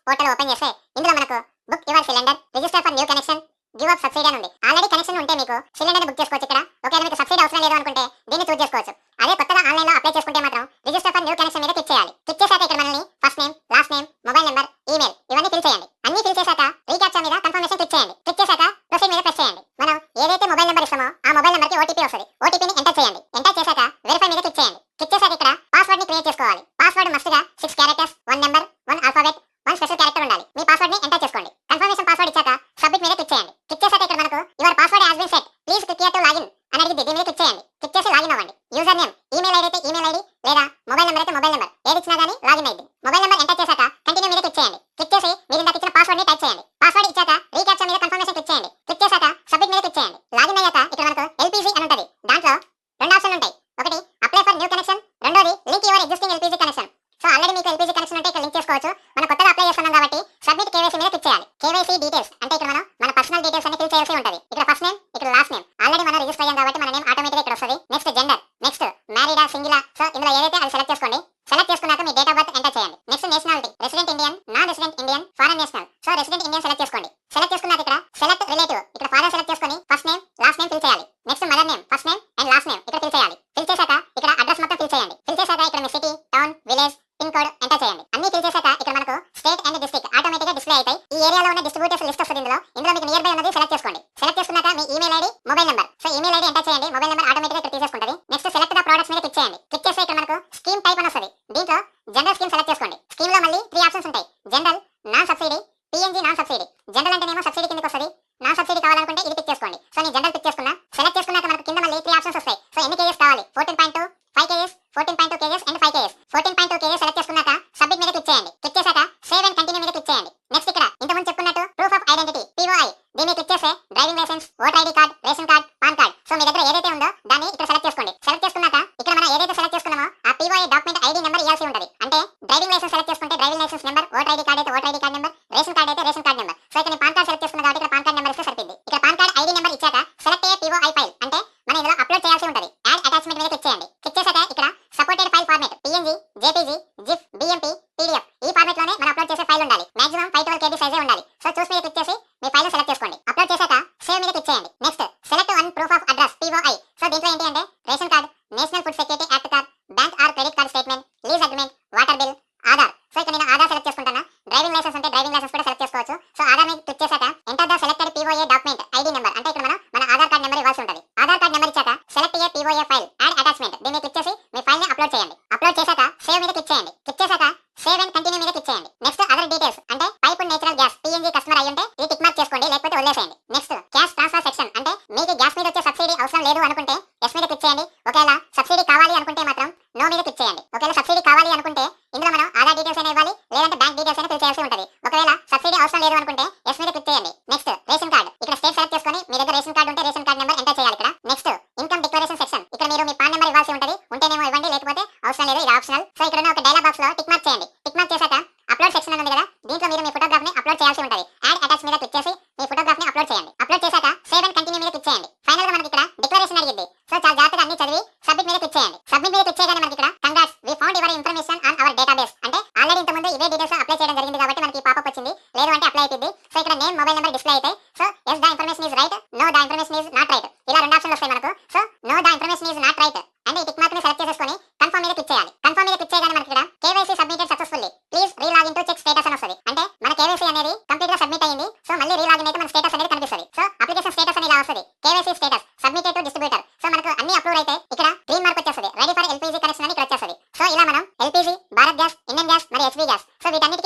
Portal open చేస్తే ఇందులో మనకు book your cylinder, register for new connection, give up subsidy అని ఉంది. ఆల్రెడీ కనెక్షన్ ఉంటే మీకు సిలిండర్ బుక్ చేసుకోవచ్చు. ఇక్కడ ఒకవేళ మీకు సబ్సిడీ అవసరం లేదు అనుకుంటే దీన్ని చూస్ చేసుకోవచ్చు. అదే కొత్తగా ఆన్లైన్ లో అప్లై చేసుకుంటే మాత్రం రిజిస్టర్ ఫర్ న్యూ కనెక్షన్ మీద క్లిక్ చేయాలి. క్లిక్ చేశాక ఇక్కడ మనల్ని first name, last name, mobile number, email ఇవన్నీ ఫిల్ చేయండి. అన్ని ఫిల్ చేశాక రీక్యాప్చా మీద కన్ఫర్మేషన్ క్లిక్ చేయండి. క్లిక్ చేశాక ప్రొసీడ్ మీద ప్రెస్ చేయండి. మనం ఏదైతే మొబైల్ నెంబర్ ఇస్తామో ఆ మొబైల్ నెంబర్ కి ఓటీపీ వస్తుంది. ఓటీపీని ఎంటర్ చేయండి. ఎంటర్ చేశాక వెరిఫై మీద క్లిక్ చేయండి. క్లిక్ చేశాక ఇక్కడ పాస్వర్డ్ ని క్రియేట్ చేసుకోవాలి. పాస్వర్డ్ మస్ట్ గా 6 characters, 1 number, 1 alphabet, 1 special character ఉండాలి. మీ పాస్వర్డ్ ని ఎంటర్ చేసుకోండి. కన్ఫర్మేషన్ పాస్వర్డ్ ఇచ్చాక సబ్మిట్ మీద క్లిక్ చేయండి. క్లిక్ చేశాక ఇక్కడ మనకు your password has been set, please click here to login అని అడిగింది. దీని మీద క్లిక్ చేయండి. క్లిక్ చేసి లాగిన్ అవ్వండి. యూజర్ నేమ్, ఈమెయిల్ ఐడి అయితే ఈమెయిల్ ఐడి లేదా మొబైల్ నెంబర్ అయితే మొబైల్ నెంబర్ ఏది ఇచ్చినా గానీ లాగిన్ అయ్యింది. మొబైల్ నెంబర్ ఎంటర్ చేశాక కంటిన్యూ మీద క్లిక్ చేయండి. క్లిక్ చేసి మీరు ఇందాక ఇచ్చిన పాస్వర్డ్ ని టైప్ చేయండి. పాస్వర్డ్ ఇచ్చాక రీక్యాప్చా మీద కన్ఫర్మేషన్ క్లిక్ చేయండి. క్లిక్ చేశాక సబ్మిట్ మీద క్లిక్ చేయండి. లాగిన్ అయ్యాక ఇక్కడ మనకు ఎల్పీజీ అని ఉంటుంది. దాంట్లో 2 ఆప్షన్లు ఉంటాయి. ఒకటి అప్లై ఫర్ న్యూ కనెక్షన్, రెండోది link your existing LPG connection. So already మీకు ఎల్పీజీ కనెక్షన్ ఉంటే ఇక్కడ లింక్ చేసుకోవచ్చు. మనం కొత్తగా అప్లై చేస్తున్నాం కాబట్టి సబ్మిట్ కేవైసీ మీద క్లిక్ చేయాలి. కేవైసీ డీటెయిల్స్ అంటే ఇక్కడ మనం మన పర్సనల్ డీటెయిల్స్ అన్ని ఫిల్ చేయాల్సి ఉంటుంది. ఇక్కడ ఫస్ట్ నేమ్, ఇక్కడ లాస్ట్ నేమ్. ఆల్రెడీ మనం రిజిస్టర్ అయ్యాం కాబట్టి మన నేమ్ ఆటోమేటిక్ ఇక్కడ వస్తుంది. నెక్స్ట్ జెండర్, నెక్స్ట్ మ్యారీడా, సింగిలా, సో ఇందులో ఏదైతే అది సెలెక్ట్ చేసుకోండి. సెలెక్ట్ చేసుకున్నాక మీ డేట్ ఆఫ్ బర్త్ ఎంటర్ చేయండి. Next nationality, resident Indian, non resident Indian, foreign national. So resident Indian select చేసుకోండి. సెలెక్ట్ చేసుకున్నాక ఇక్కడ సెలెక్ట్ రిలేటివ్, ఇక్కడ ఫాదర్ సెలెక్ట్ చేసుకొని first name, last name fill చేయాలి. Next mother name, first name and last name ఇక్కడ fill చేయాలి. Fill చేశాక ఇక్కడ అడ్రస్ మొత్తం ఫిల్ చేయండి. ఫిల్ చేశాక ఇక్కడ మీ city, town, village, pin code enter చేయండి. అన్ని ఫిల్ చేశాక ఇక్కడ మనకు స్టేట్ అండ్ డిస్ట్రిక్ట్ ఆటోమేటిక్ గా డిస్ప్లే అవుతాయి. ఈ ఏరియాలో ఉన్న డిస్ట్రిబ్యూటర్స్ లిస్ట్ వస్తుంది. ఇందులో మీకు నియర్ బై ఉన్నది సెలెక్ట్ చేసుకోండి. సెలెక్ట్ చేసుకున్నాక మీ email ID, mobile number, so email ID enter చేయండి. మొబైల్ నెంబర్ ఆటోమేటిక్ గా ఇక్కడ తీసేసుకుంటుంది. నెక్స్ట్ సెలెక్ట్ ద ప్రొడక్ట్స్ మీద క్లిక్ చేయండి. క్లిక్ చేస్తే ఇక్కడ మనకు స్కీమ్ టైప్ అని వస్తుంది. దీంట్లో జనరల్ స్కీమ్ సెలెక్ట్ చేసుకోండి. స్కీమ్ లో మళ్ళీ 3 ఆప్షన్స్ ఉంటాయి. General, non subsidy, PNG non subsidy. General అంటేనేమో సబ్సిడీ కిందకి వస్తుంది. నాన్ సబ్సిడీ కావాలనుకుంటే ఇది పిక్ చేసుకోండి. సో నేను జనరల్ పిక్ చేసుకున్నా. సెలెక్ట్ చేసుకున్నాక మనకు కింద మళ్ళీ 3 ఆప్షన్స్ వస్తాయి. సో ఎన్ని కేజెస్ కావాలి? 14.2, 5 KGs, 14.2 KGs and 5 KGs. 14.2 KGs select చేసుకున్నాక సబ్మిట్ మీద క్లిక్ చేయండి. క్లిక్ చేశాక సేవ్ అండ్ కంటిన్యూ మీద క్లిక్ చేయండి. నెక్స్ట్ ఇక్కడ ఇంతకుముందు చెప్పుకున్నట్టు ప్రూఫ్ ఆఫ్ ఐడెంటిటీ, POI, దీన్ని క్లిక్ చేస్తే driving licence, voter ID card, ration card, PAN card. So మీ దగ్గర ఏదైతే ఉందో దాన్ని ఇక్కడ సెలెక్ట్ చేసుకోండి. సెలెక్ట్ చేసుకున్నాక ఇక్కడ మనం ఏదైతే సెలెక్ట్ చేసుకున్నామో ఆ POI డాక్యుమెంట్ ఐడి నెంబర్ ఇవ్వాల్సి ఉంటుంది. అంటే డ్రైవింగ్ లైసెన్స్ సెలెక్ట్ చేసుకుంటే driving licence number, voter ID card అయితే voter ID card number, ration card అయితే రేషన్ కార్డ్ నెంబర్. సో ఇక్కడ నేను పాన్ కార్డ్ సెలెక్ట్ చేసుకున్నా కాబట్టి ఇక్కడ పాన్ కార్డ్ నెంబర్ ఇస్తే సరిపోయింది. ఇక్కడ పాన్ కార్డ్ ఐడి నెంబర్ ఇచ్చాక సెలెక్ట్ అయ్యే POI ఫైల్ అంటే మనం ఇందులో అప్లోడ్ చేయాల్సి ఉంటుంది. యాడ్ అటాచ్మెంట్ మీద క్లిక్ చేయండి. క్లిక్ చేశాక ఇక్కడ supported file format PNG, JPG, GIF, BMP, PDF ఈ ఫార్మాట్ లోనే మనం అప్లోడ్ చేసే ఫైల్ ఉండాలి. మాక్సిమం 512 KB సైజే ఉండాలి. సో చూస్ మీద క్లిక్ చేసి మీ ఫైల్ సెలెక్ట్ చేసుకోండి. అప్లోడ్ చేశాక సేవ్ మీద క్లిక్ చేయండి. Next select one proof of address, POI. So దీంట్లో ఏంటి అంటే ration card, national food security act card, bank or credit card statement, lease agreement, water bill, Aadhaar. So ఇక్కడ నేను ఆధార్ సెలెక్ట్ చేసుకుంటాను. డ్రైవింగ్ లైసెన్స్ ఉంటే డ్రైవింగ్ లైసెన్స్ కూడా select చేసుకోవచ్చు. So Aadhaar మీద క్లిక్ చేశాక enter the selected POA document ID number అంటే ఇక్కడ మన ఆధార్ కార్డ్ నెంబర్ ఇవ్వాల్సి ఉంటుంది. ఆధార్ కార్డ్ నెంబర్ ఇచ్చాక సెలెక్ట్ అయ్యే POA ఫైల్, యాడ్ అటాచ్మెంట్ దీన్ని క్లిక్ చేసి మీ ఫైల్ ని అప్లోడ్ చేయండి. అప్లోడ్ చేశాక సేవ్ మీద క్లిక్ చేయండి. క్లిక్ చేశాక సేవ్ అండ్ కంటిన్యూ మీద క్లిక్ చేయండి. నెక్స్ట్ అదర్ డీటెయిల్స్ అంటే pipe natural gas PNG customer అయ్యి ఉంటే ఇది టిక్ మార్క్ చేసుకోండి, లేకపోతే వదిలేసేయండి. నెక్స్ట్ క్యాష్ ట్రాన్స్ఫర్ సెక్షన్ అంటే మీకు గ్యాస్ మీద వచ్చే సబ్సిడీ అవసరం లేదు అనుకుంటే ఎస్ మీద క్లిక్ చేయండి. ఒకవేళ సబ్సిడీ కావాలి అనుకుంటే మాత్రం నో మీద క్లిక్ చేయండి. ఒకవేళ సబ్సిడీ కావాలి అనుకుంటే ఇందులో మనం ఆధార్ డీటెయిల్స్ అయినా ఇవ్వాలి, లేదంటే బ్యాంక్ డీటెయిల్స్ అయినా ఫిల్ చేయాల్సి ఉంటుంది. ఒకవేళ సబ్సిడీ అవసరం లేదు అనుకుంటే ఎస్ మీద క్లిక్ చేయండి. నెక్స్ట్ రేషన్ కార్డ్, ఇక్కడ స్టేట్ సెలెక్ట్ చేసుకొని మీ దగ్గర రేషన్ కార్డ్ ఉంటే రేషన్ కార్డ్ నెంబర్ ఎంటర్ చేయాలి ఇక్కడ. నెక్స్ట్ ఇన్కమ్ డిక్లరేషన్ సెక్షన్, ఇక్కడ మీరు మీ పాన్ నెంబర్ ఇవ్వాల్సి ఉంటుంది. ఉంటేనేమో ఇవ్వండి, లేకపోతే అవసరం లేదు, ఇది ఆప్షనల్. సో ఇక్కడ ఉన్న ఒక డైలాగ్ బాక్స్ లో టిక్ మార్క్ చేయండి. టిక్ మార్క్ చేశాక అప్లోడ్ సెక్షన్ ఉంది కదా, దీంట్లో మీరు మీ ఫోటోగ్రాఫ్ ని అప్లోడ్ చేయాల్సి ఉంటుంది. యాడ్ అటాచ్ మీద క్లిక్ చేసి మీ ఫోటోగ్రాఫ్ ని అప్లోడ్ చేయండి. అప్లోడ్ చేశాక సేవ్ అండ్ కంటిన్యూ మీద క్లిక్ చేయండి. ఫైనల్ గా మనకి ఇక్కడ డిక్లరేషన్ అడిగింది. సో చాలా జాగ్రత్తగా అన్ని చదివి సబ్మిట్ మీద క్లిక్ చేయండి. సబ్మిట్ మీద క్లిక్ చేయగానే మనకి ఇక్కడ congrats we found your information on our database అంటే ఆల్రెడీ ఇంతకుముందు ఇవే డీటెయిల్స్ అప్లై చేయడం జరిగింది కాబట్టి మనకి పాపప్ వచ్చింది. లేదు అంటే అప్లై అయిపోయింది. సో ఇక్కడ నేమ్, మొబైల్ నెంబర్ డిస్ప్లే అవుతాయి. So yes the information is right, no the information is not right, ఇలా 2 ఆప్షన్లు వస్తాయి మనకు. So no the information is not right and ఈ టిక్ మార్క్ ని సెలెక్ట్ చేసుకొని కన్ఫర్మ్ మీద క్లిక్ చేయాలి. కన్ఫర్మ్ మీద క్లిక్ చేయగానే మనకి ఇక్కడ KYC submitted successfully, please relogin to check status అని వస్తుంది. అంటే మన KYC అనేది కంప్లీట్ గా సబ్మిట్ అయ్యింది. సో మళ్ళీ రీలాగిన్ అయితే మన స్టేటస్ అనేది కనిపిస్తుంది. సో అప్లికేషన్ స్టేటస్ అని ఇలా వస్తుంది. KYC status submitted to distributor. So మనకు అన్ని అప్రూవ్ అయితే ఇక్కడ గ్రీన్ మార్క్ వచ్చేస్తుంది. రెడీ ఫర్ LPG కనెక్షన్ అని ఇక్కడ వచ్చేస్తుంది. సో ఇలా మనం LPG, Bharat gas, Indian gas మరియు HP గ్యాస్ సో వీటన్ని